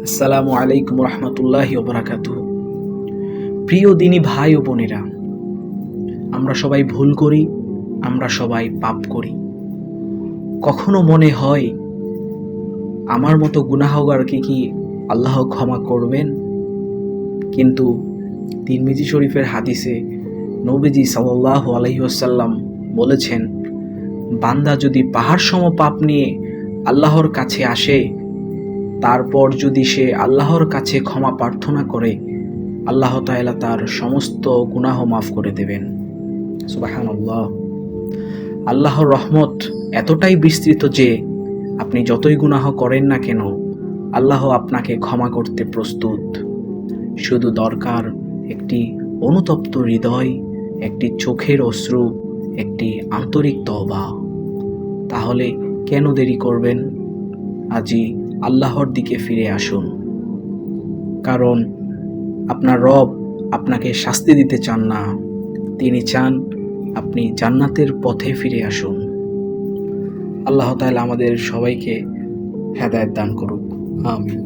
আসসালামু আলাইকুম রহমতুল্লাহি ওয়া বারাকাতুহু। প্রিয় দিনী ভাই ও বোনেরা, আমরা সবাই ভুল করি, আমরা সবাই পাপ করি। কখনো মনে হয় আমার মতো গুনাহগারকে কি আল্লাহ ক্ষমা করবেন? কিন্তু তিরমিজি শরীফের হাদিসে নবীজি সাল্লাল্লাহু আলাইহি ওয়াসাল্লাম বলেছেন, বান্দা যদি পাহাড় সম পাপ নিয়ে আল্লাহর কাছে আসে, তারপর যদি সে আল্লাহর কাছে ক্ষমা প্রার্থনা করে, আল্লাহ তাআলা তার সমস্ত গুনাহ মাফ করে দেবেন। সুবহানাল্লাহ। আল্লাহর রহমত এতটাই বিস্তৃত যে আপনি যতই গুনাহ করেন না কেন, আল্লাহ আপনাকে ক্ষমা করতে প্রস্তুত। শুধু দরকার একটি অনুতপ্ত হৃদয়, একটি চোখের অশ্রু, একটি আন্তরিক তওবা। তাহলে কেন দেরি করবেন? আজই আল্লাহর দিকে ফিরে আসুন, কারণ আপনার রব আপনাকে শাস্তি দিতে চান না, তিনি চান আপনি জান্নাতের পথে ফিরে আসুন। আল্লাহ তাআলা আমাদের সবাইকে হেদায়েত দান করুক। আমিন।